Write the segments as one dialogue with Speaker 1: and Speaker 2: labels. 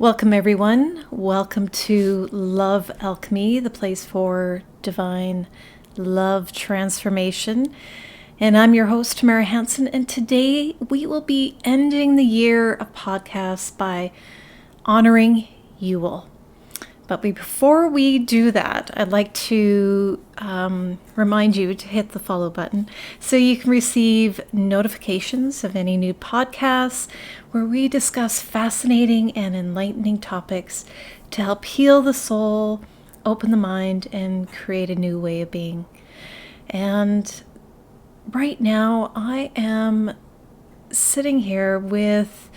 Speaker 1: Welcome, everyone. Welcome to Love Alchemy, the place for divine love transformation. And I'm your host, Tamara, and today we will be ending the year of podcasts by honoring Yule. But before we do that, I'd like to remind you to hit the follow button so you can receive notifications of any new podcasts where we discuss fascinating and enlightening topics to help heal the soul, open the mind, and create a new way of being. And right now, I am sitting here with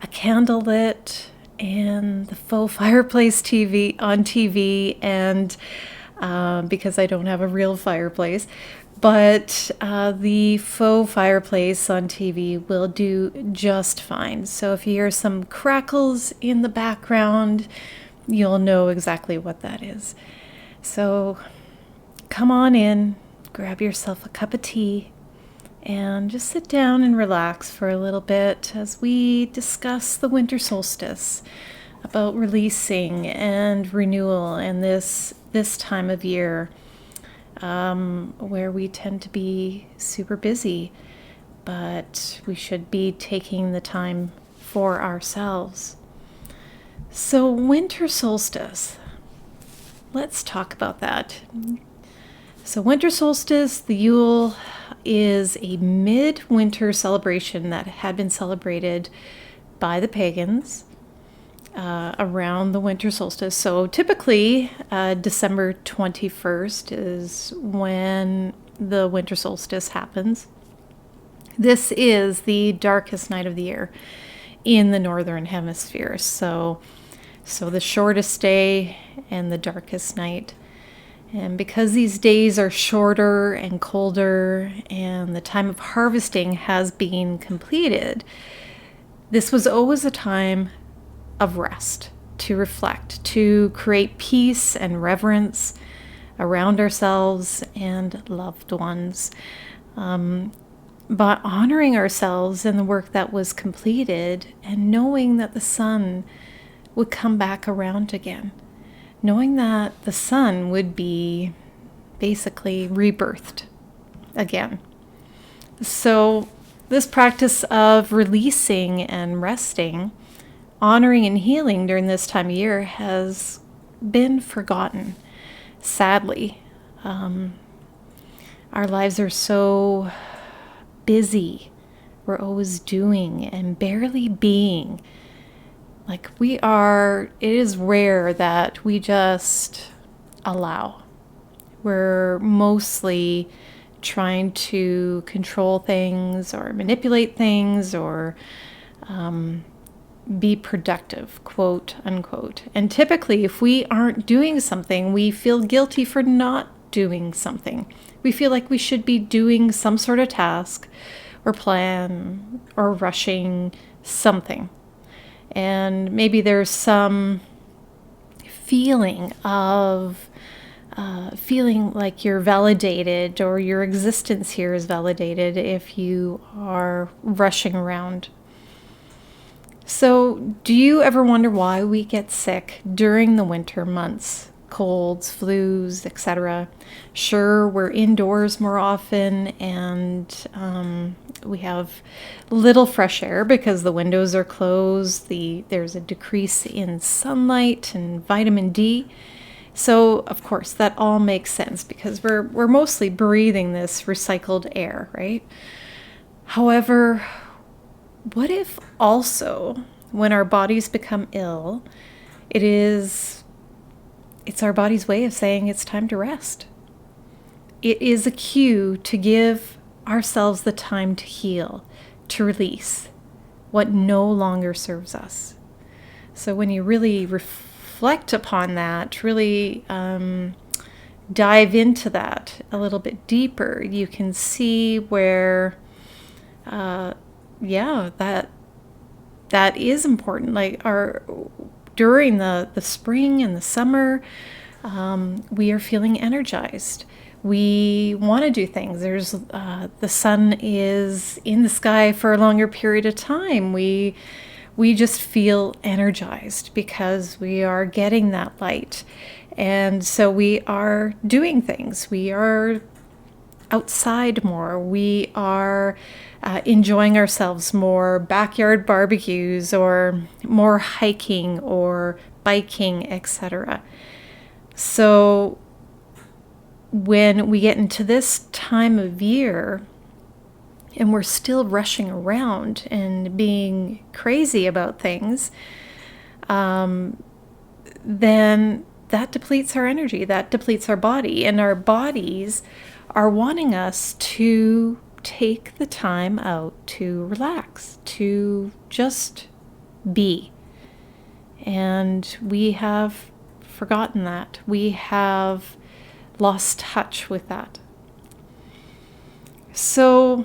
Speaker 1: a candle lit and the faux fireplace on TV, and because I don't have a real fireplace, but the faux fireplace on TV will do just fine. So if you hear some crackles in the background, you'll know exactly what that is. So come on in, grab yourself a cup of tea, and just sit down and relax for a little bit as we discuss the winter solstice, about releasing and renewal, and this time of year where we tend to be super busy, but we should be taking the time for ourselves. So winter solstice, let's talk about that. So winter solstice, the Yule, is a midwinter celebration that had been celebrated by the pagans around the winter solstice. So typically December 21st is when the winter solstice happens. This is the darkest night of the year in the Northern Hemisphere. So the shortest day and the darkest night. And because these days are shorter and colder and the time of harvesting has been completed, this was always a time of rest, to reflect, to create peace and reverence around ourselves and loved ones. But honoring ourselves in the work that was completed and knowing that the sun would come back around again. Knowing that the sun would be basically rebirthed again. So this practice of releasing and resting, honoring and healing during this time of year has been forgotten, sadly. Our lives are so busy. We're always doing and barely being. Like it is rare that we just allow. We're mostly trying to control things or manipulate things or be productive, quote unquote. And typically, if we aren't doing something, we feel guilty for not doing something. We feel like we should be doing some sort of task or plan or rushing something. And maybe there's some feeling of feeling like you're validated or your existence here is validated if you are rushing around. So do you ever wonder why we get sick during the winter months? Colds, flus, etc. Sure, we're indoors more often and we have little fresh air because the windows are closed. There's a decrease in sunlight and vitamin D. So, of course, that all makes sense because we're mostly breathing this recycled air, right? However, what if also when our bodies become ill, it's our body's way of saying it's time to rest. It is a cue to give ourselves the time to heal, to release what no longer serves us. So when you really reflect upon that, really dive into that a little bit deeper, you can see where, that is important. Like during the spring and the summer, we are feeling energized. We want to do things. The sun is in the sky for a longer period of time. we just feel energized because we are getting that light. And so we are doing things. We are outside more. We are enjoying ourselves more, backyard barbecues or more hiking or biking, etc. So when we get into this time of year and we're still rushing around and being crazy about things, then that depletes our energy, that depletes our body, and our bodies are wanting us to take the time out to relax, to just be. And we have forgotten that. We have lost touch with that. So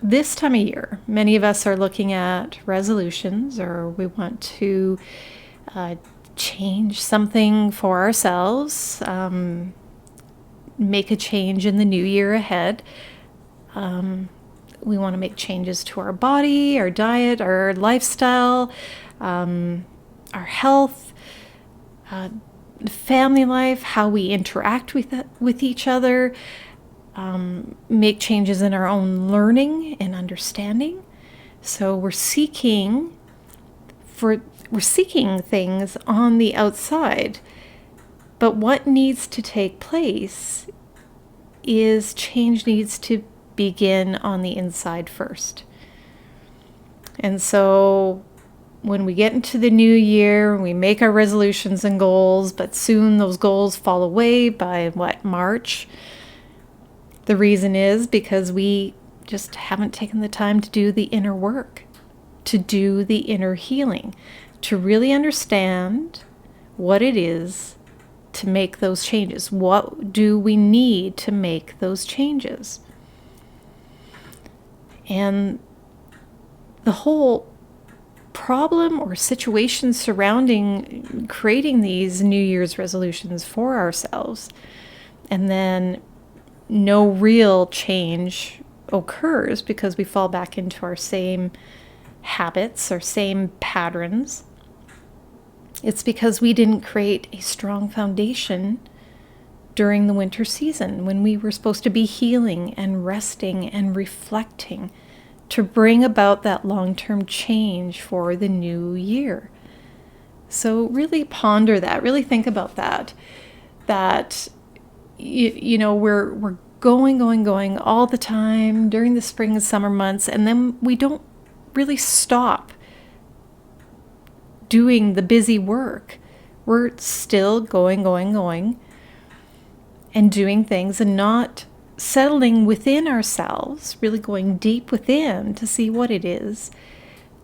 Speaker 1: this time of year, many of us are looking at resolutions, or we want to change something for ourselves, make a change in the new year ahead. We want to make changes to our body, our diet, our lifestyle, our health, family life, how we interact with each other, make changes in our own learning and understanding. So we're seeking things on the outside, but what needs to take place is change needs to begin on the inside first. And so when we get into the new year, we make our resolutions and goals, but soon those goals fall away by March. The reason is because we just haven't taken the time to do the inner work, to do the inner healing, to really understand what it is to make those changes. What do we need to make those changes? And the whole problem or situation surrounding creating these New Year's resolutions for ourselves, and then no real change occurs because we fall back into our same habits, our same patterns. It's because we didn't create a strong foundation during the winter season when we were supposed to be healing and resting and reflecting to bring about that long-term change for the new year. So really ponder that, really think about that we're going all the time during the spring and summer months, and then we don't really stop doing the busy work. We're still going and doing things and not settling within ourselves, really going deep within to see what it is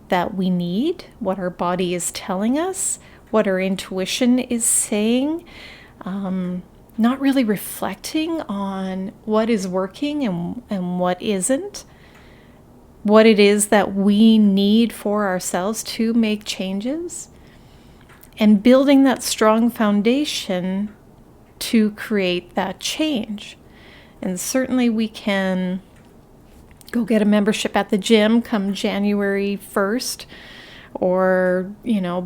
Speaker 1: that we need, what our body is telling us, what our intuition is saying, not really reflecting on what is working and what isn't, what it is that we need for ourselves to make changes, and building that strong foundation to create that change. And certainly we can go get a membership at the gym come January 1st, or,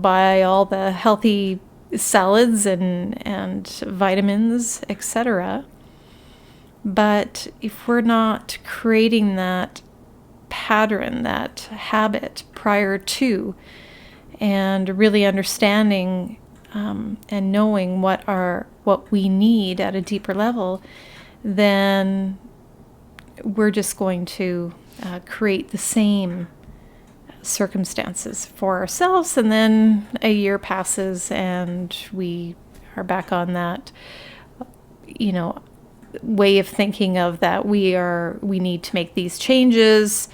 Speaker 1: buy all the healthy salads and vitamins, etc. But if we're not creating that pattern, that habit prior to, and really understanding and knowing what we need at a deeper level, then we're just going to create the same circumstances for ourselves, and then a year passes and we are back on that way of thinking of that we need to make these changes,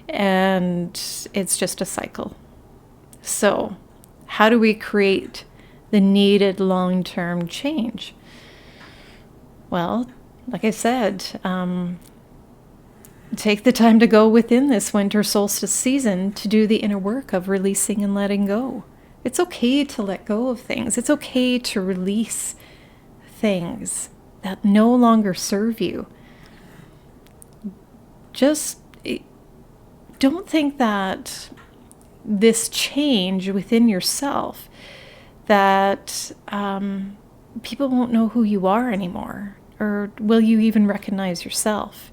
Speaker 1: and it's just a cycle. So how do we create the needed long-term change? Well, like I said, take the time to go within this winter solstice season to do the inner work of releasing and letting go. It's okay to let go of things. It's okay to release things that no longer serve you. Just don't think that this change within yourself that people won't know who you are anymore, or will you even recognize yourself?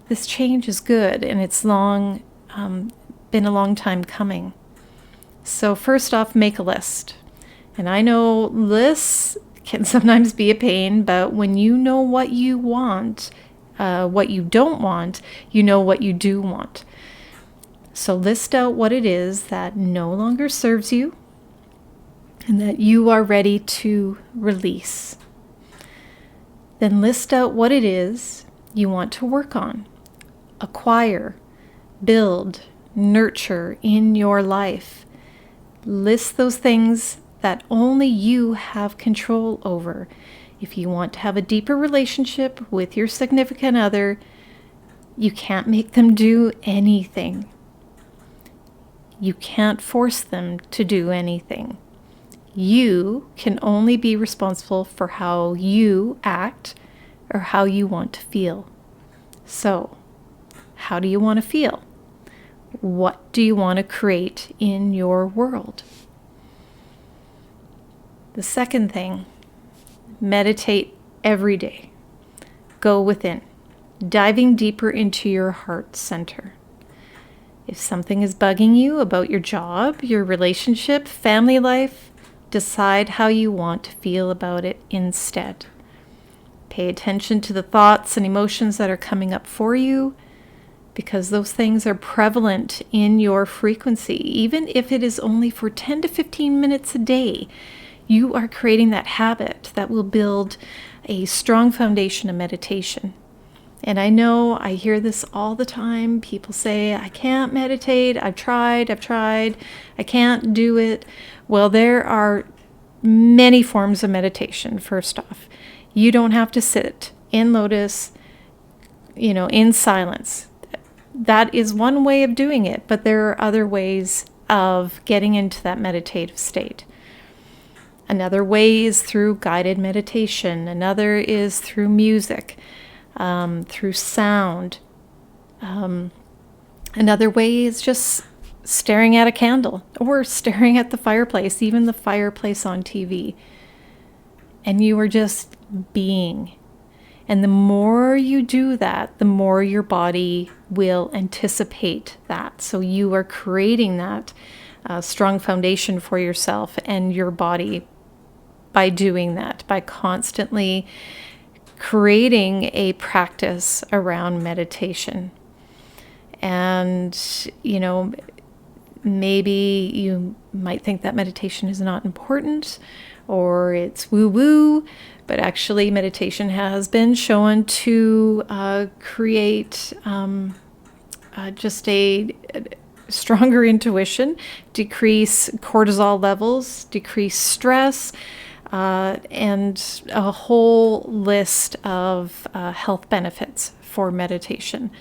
Speaker 1: This change is good, and it's been a long time coming. So first off, make a list. And I know lists can sometimes be a pain, but when you know what you want, what you don't want, you know what you do want. So list out what it is that no longer serves you and that you are ready to release. Then list out what it is you want to work on, acquire, build, nurture in your life. List those things that only you have control over. If you want to have a deeper relationship with your significant other, you can't make them do anything. You can't force them to do anything. You can only be responsible for how you act or how you want to feel. So, how do you want to feel? What do you want to create in your world? The second thing, meditate every day. Go within, diving deeper into your heart center. If something is bugging you about your job, your relationship, family life, decide how you want to feel about it instead. Pay attention to the thoughts and emotions that are coming up for you, because those things are prevalent in your frequency. Even if it is only for 10 to 15 minutes a day, you are creating that habit that will build a strong foundation of meditation. And I know I hear this all the time. People say, I can't meditate. I've tried. I can't do it. Well, there are many forms of meditation, first off. You don't have to sit in lotus, in silence. That is one way of doing it, but there are other ways of getting into that meditative state. Another way is through guided meditation. Another is through music. Through sound. Another way is just staring at a candle or staring at the fireplace, even the fireplace on TV. And you are just being. And the more you do that, the more your body will anticipate that. So you are creating that strong foundation for yourself and your body by doing that, by constantly creating a practice around meditation. And, maybe you might think that meditation is not important or it's woo-woo, but actually meditation has been shown to create just a stronger intuition, decrease cortisol levels, decrease stress, and a whole list of health benefits for meditation.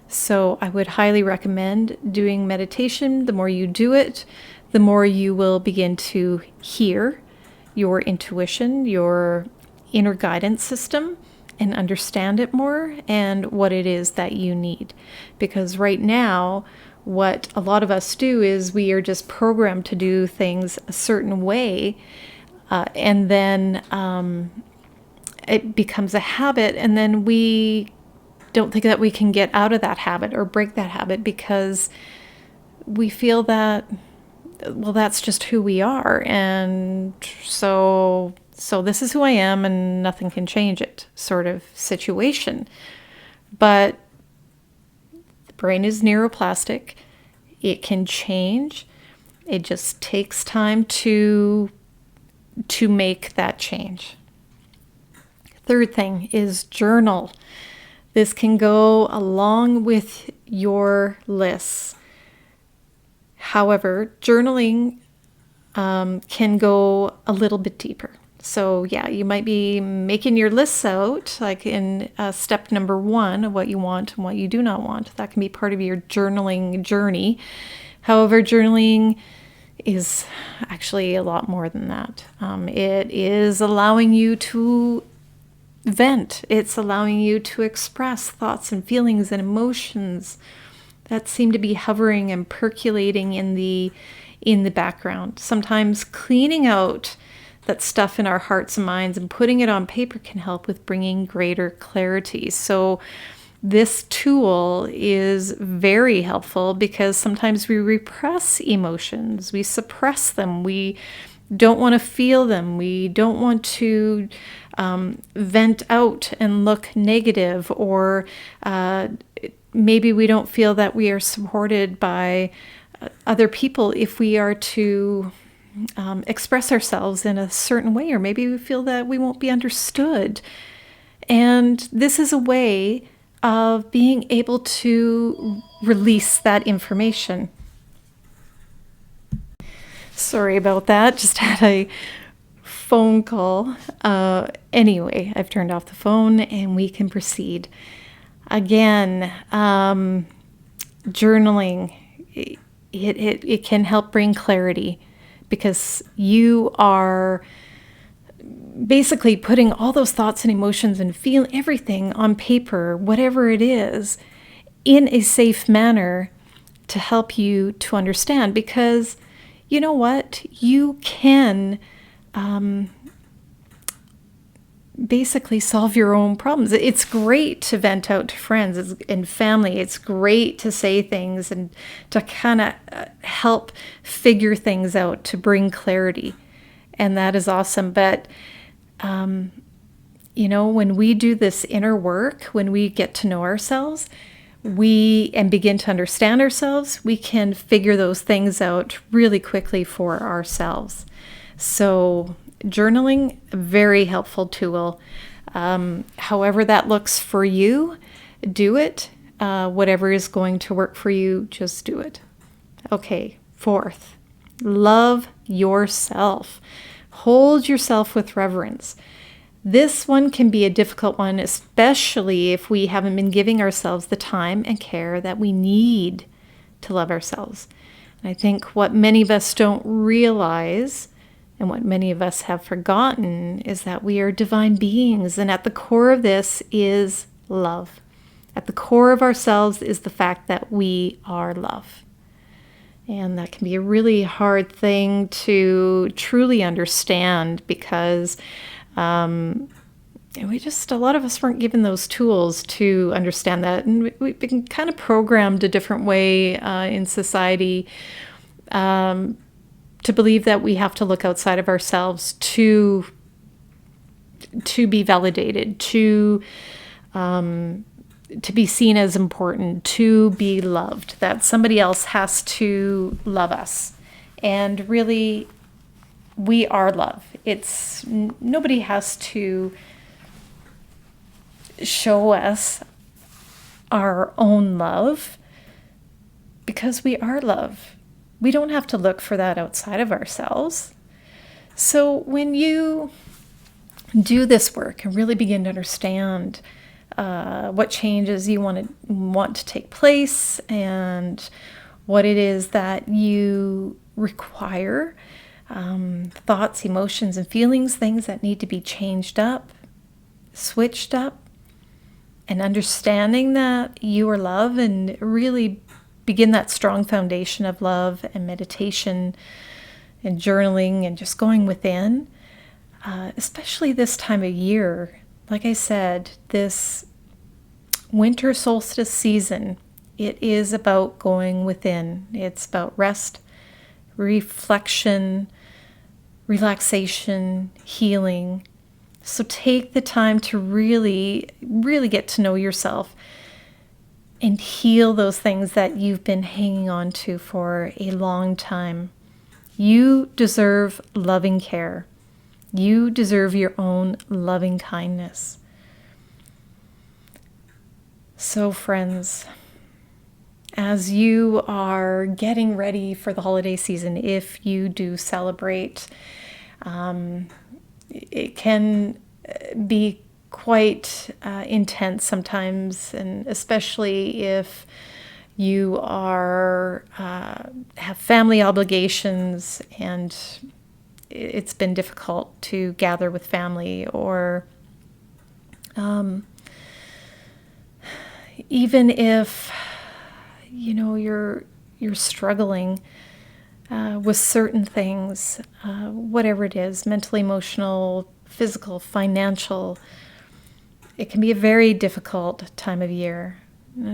Speaker 1: So I would highly recommend doing meditation. The more you do it, the more you will begin to hear your intuition, your inner guidance system, and understand it more and what it is that you need. Because right now, what a lot of us do is we are just programmed to do things a certain way. And then it becomes a habit, and then we don't think that we can get out of that habit or break that habit because we feel that, well, that's just who we are, and so this is who I am, and nothing can change it, sort of situation. But the brain is neuroplastic; it can change. It just takes time to make that change. Third thing is journal. This can go along with your lists. However, journaling can go a little bit deeper. So yeah, you might be making your lists out, like in step number 1 of what you want and what you do not want. That can be part of your journaling journey. However, journaling is actually a lot more than that. It is allowing you to vent. It's allowing you to express thoughts and feelings and emotions that seem to be hovering and percolating in the background. Sometimes cleaning out that stuff in our hearts and minds and putting it on paper can help with bringing greater clarity. So this tool is very helpful because sometimes we repress emotions, we suppress them, we don't want to feel them, we don't want to vent out and look negative, or maybe we don't feel that we are supported by other people if we are to express ourselves in a certain way, or maybe we feel that we won't be understood. And this is a way of being able to release that information. Sorry about that, just had a phone call. Anyway, I've turned off the phone and we can proceed. Again, journaling, it can help bring clarity, because you are basically putting all those thoughts and emotions and feel everything on paper, whatever it is, in a safe manner to help you to understand. Because you know what? You can basically solve your own problems. It's great to vent out to friends and family. It's great to say things and to kind of help figure things out, to bring clarity. And that is awesome. But, when we do this inner work, when we get to know ourselves, and begin to understand ourselves, we can figure those things out really quickly for ourselves. So journaling, a very helpful tool. However that looks for you, do it. Whatever is going to work for you, just do it. Okay, fourth, love yourself. Hold yourself with reverence. This one can be a difficult one, especially if we haven't been giving ourselves the time and care that we need to love ourselves. And I think what many of us don't realize, and what many of us have forgotten, is that we are divine beings. And at the core of this is love. At the core of ourselves is the fact that we are love. And that can be a really hard thing to truly understand, because a lot of us weren't given those tools to understand that. And we've been kind of programmed a different way in society to believe that we have to look outside of ourselves to be validated, to be seen as important, to be loved, that somebody else has to love us. And really, we are love. Nobody has to show us our own love, because we are love. We don't have to look for that outside of ourselves. So when you do this work and really begin to understand what changes you want to take place, and what it is that you require, thoughts, emotions, and feelings, things that need to be changed up, switched up, and understanding that you are love, and really begin that strong foundation of love and meditation and journaling and just going within, especially this time of year. Like I said, this winter solstice season, it is about going within. It's about rest, reflection, relaxation, healing. So take the time to really, really get to know yourself and heal those things that you've been hanging on to for a long time. You deserve loving care. You deserve your own loving kindness. So friends, as you are getting ready for the holiday season, if you do celebrate, it can be quite intense sometimes, and especially if you have family obligations and it's been difficult to gather with family, or even if you're struggling with certain things, whatever it is, mental, emotional, physical, financial. It can be a very difficult time of year,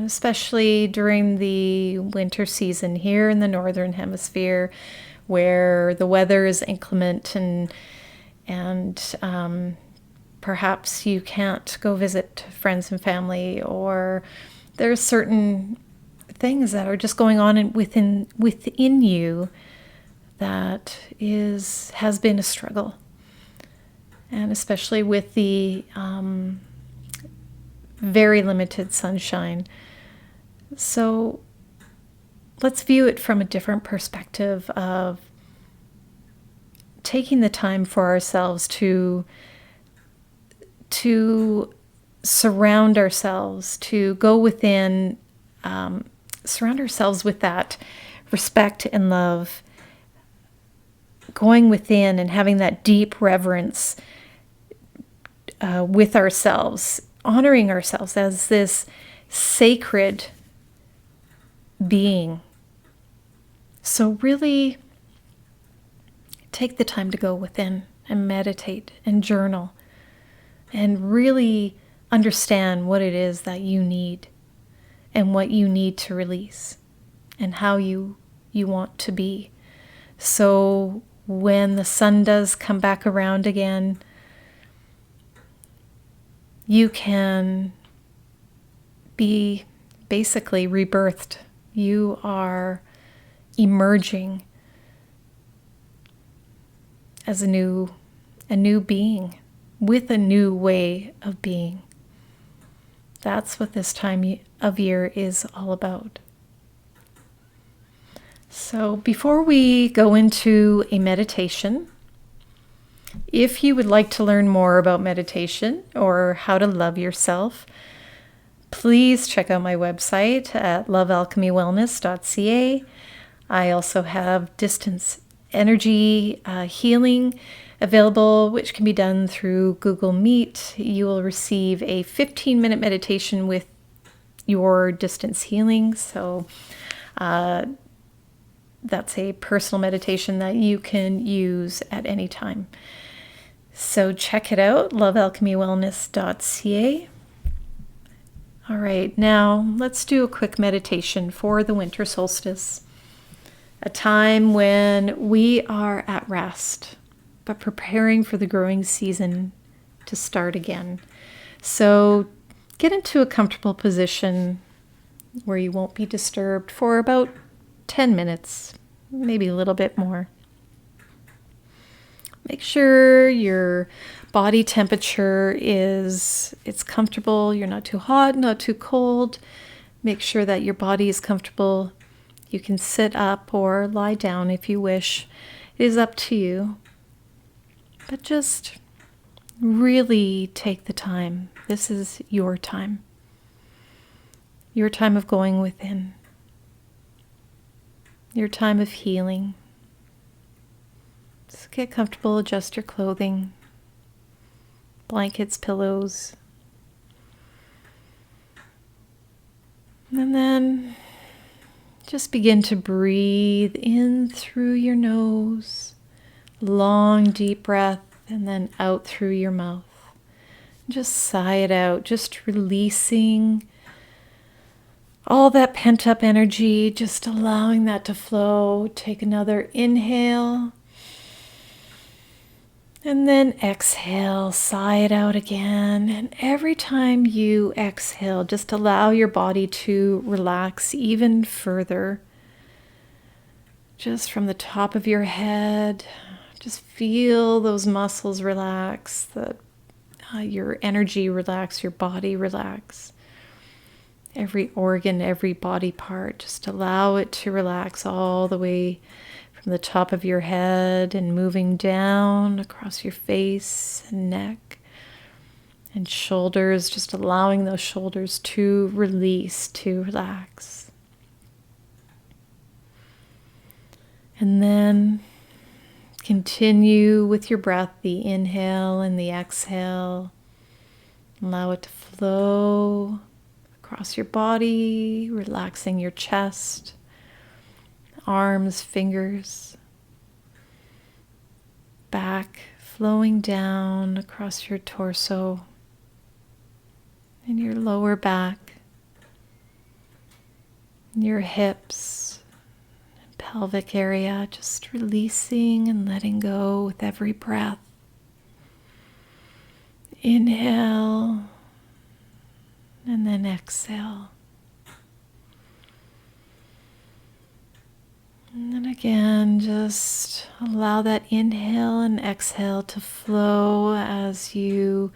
Speaker 1: especially during the winter season here in the Northern Hemisphere, where the weather is inclement and perhaps you can't go visit friends and family, or there's certain things that are just going on within you that has been a struggle, and especially with the very limited sunshine. So let's view it from a different perspective of taking the time for ourselves to surround ourselves, to go within, surround ourselves with that respect and love, going within and having that deep reverence with ourselves, honoring ourselves as this sacred being. So really take the time to go within and meditate and journal and really understand what it is that you need and what you need to release and how you want to be. So when the sun does come back around again, you can be basically rebirthed. You are emerging as a new being with a new way of being. That's what this time of year is all about. So before we go into a meditation, if you would like to learn more about meditation or how to love yourself, please check out my website at lovealchemywellness.ca. I also have distance energy healing available, which can be done through Google Meet. You will receive a 15-minute meditation with your distance healing. So that's a personal meditation that you can use at any time. So check it out, lovealchemywellness.ca. All right, now let's do a quick meditation for the winter solstice, a time when we are at rest, but preparing for the growing season to start again. So get into a comfortable position where you won't be disturbed for about 10 minutes, maybe a little bit more. Make sure your body temperature it's comfortable. You're not too hot, not too cold. Make sure that your body is comfortable. You can sit up or lie down if you wish. It is up to you. But just really take the time. This is your time. Your time of going within. Your time of healing. So get comfortable, adjust your clothing, blankets, pillows. And then just begin to breathe in through your nose, long deep breath, and then out through your mouth. Just sigh it out, just releasing all that pent up energy, just allowing that to flow. Take another inhale. And then exhale, sigh it out again. And every time you exhale, just allow your body to relax even further. Just from the top of your head, just feel those muscles relax, your energy relax, your body relax. Every organ, every body part, just allow it to relax all the way from the top of your head and moving down across your face and neck and shoulders, just allowing those shoulders to release, to relax. And then continue with your breath, the inhale and the exhale. Allow it to flow across your body, relaxing your chest, arms, fingers, back, flowing down across your torso and your lower back, your hips, and pelvic area, just releasing and letting go with every breath. Inhale and then exhale. And then again, just allow that inhale and exhale to flow as you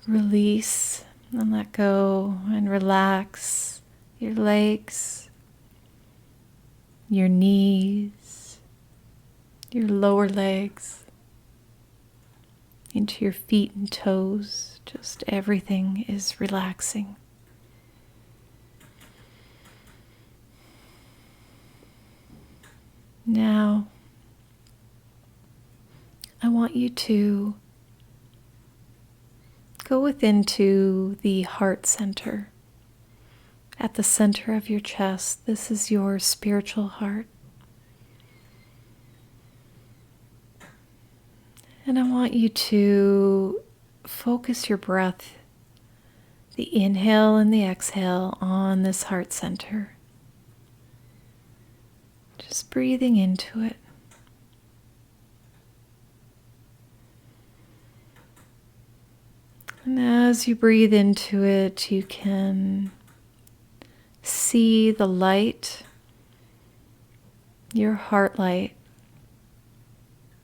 Speaker 1: release and let go and relax your legs, your knees, your lower legs, into your feet and toes. Just everything is relaxing. Now, I want you to go within to the heart center. At the center of your chest, this is your spiritual heart. And I want you to focus your breath, the inhale and the exhale, on this heart center. Just breathing into it. And as you breathe into it, you can see the light, your heart light,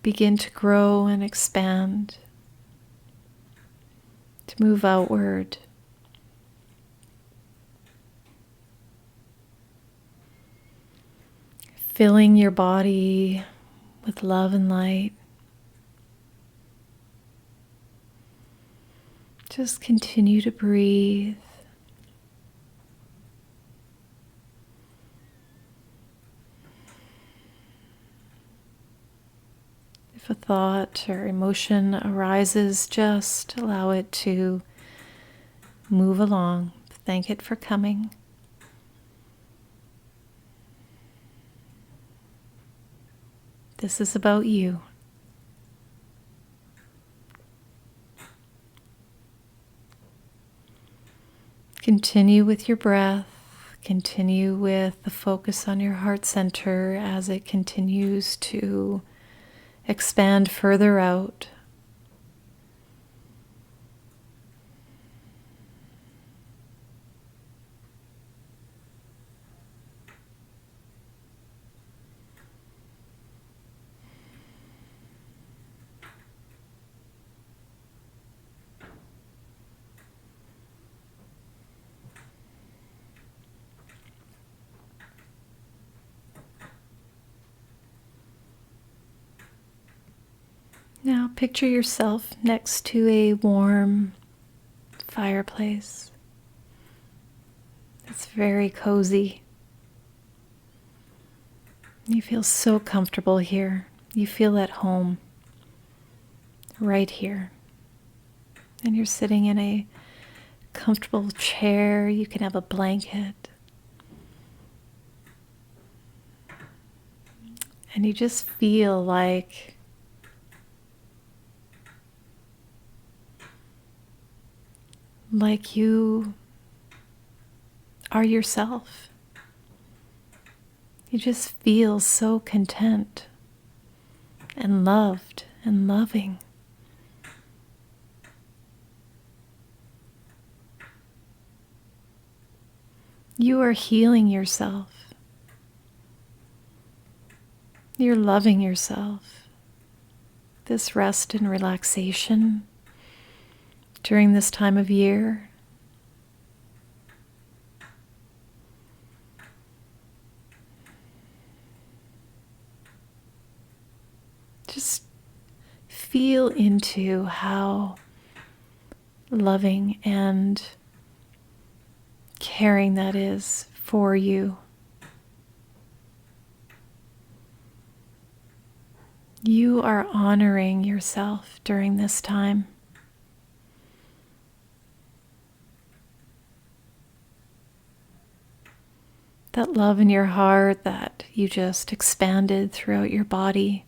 Speaker 1: begin to grow and expand, to move outward. Filling your body with love and light. Just continue to breathe. If a thought or emotion arises, just allow it to move along. Thank it for coming. This is about you. Continue with your breath. Continue with the focus on your heart center as it continues to expand further out. Now picture yourself next to a warm fireplace. It's very cozy. You feel so comfortable here. You feel at home right here. And you're sitting in a comfortable chair. You can have a blanket. And you just feel like you are yourself. You just feel so content and loved and loving. You are healing yourself. You're loving yourself. This rest and relaxation during this time of year. Just feel into how loving and caring that is for you. You are honoring yourself during this time. that love in your heart that you just expanded throughout your body.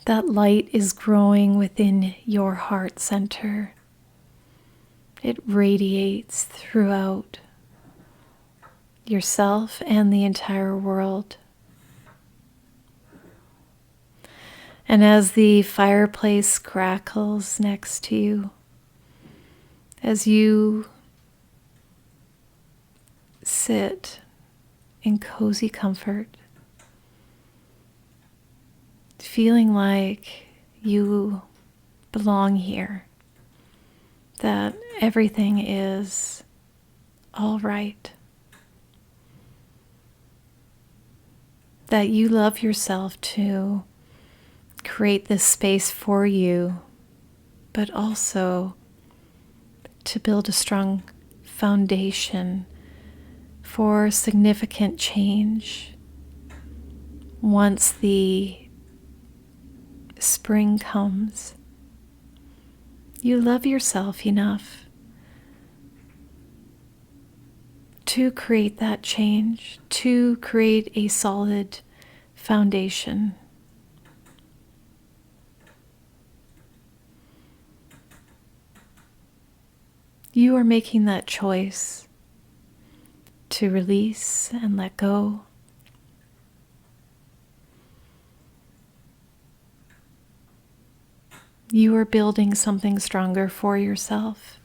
Speaker 1: That light is growing within your heart center. It radiates throughout yourself and the entire world. And as the fireplace crackles next to you, as you sit in cozy comfort, feeling like you belong here, that everything is all right, that you love yourself to create this space for you, but also to build a strong foundation for significant change once the spring comes. You love yourself enough to create that change, to create a solid foundation. You are making that choice to release and let go. You are building something stronger for yourself,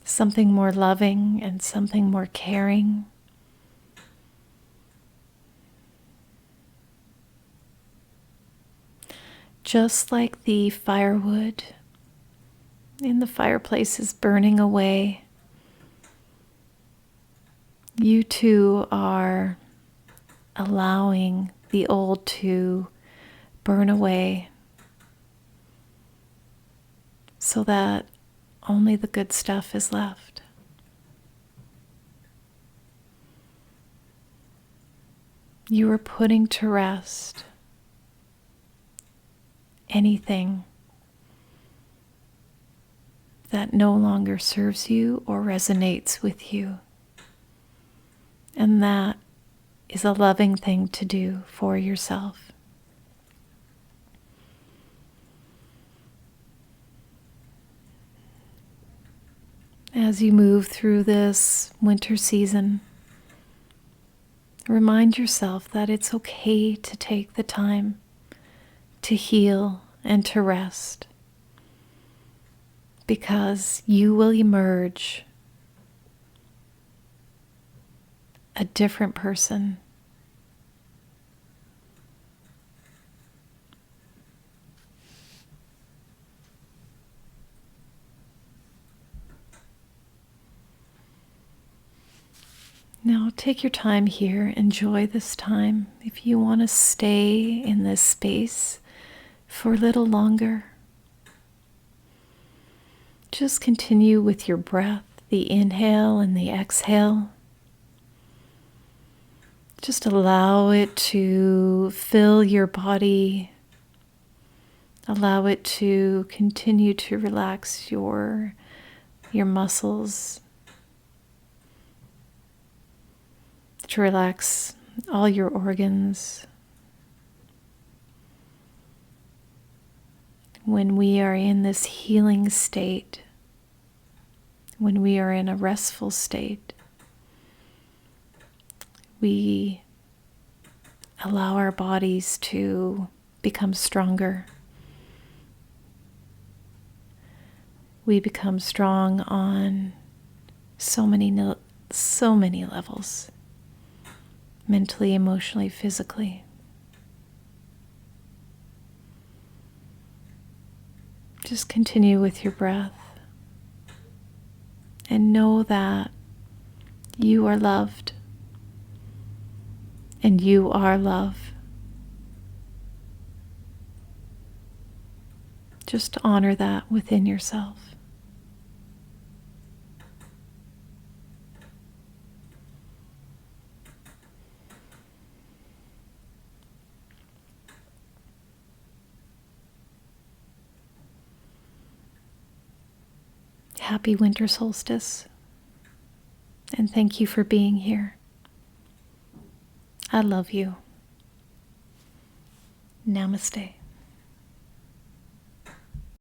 Speaker 1: something more loving and something more caring. Just like the firewood in the fireplace is burning away, you too are allowing the old to burn away so that only the good stuff is left. You are putting to rest anything that no longer serves you or resonates with you. And that is a loving thing to do for yourself. As you move through this winter season, remind yourself that it's okay to take the time to heal and to rest, because you will emerge a different person. Now take your time here, enjoy this time. If you want to stay in this space for a little longer, just continue with your breath, the inhale and the exhale. Just allow it to fill your body. Allow it to continue to relax your muscles, to relax all your organs. When we are in this healing state, when we are in a restful state, we allow our bodies to become stronger. We become strong on so many levels, mentally, emotionally, physically. Just continue with your breath and know that you are loved and you are love. Just honor that within yourself. happy winter solstice. And thank you for being here. I love you. Namaste.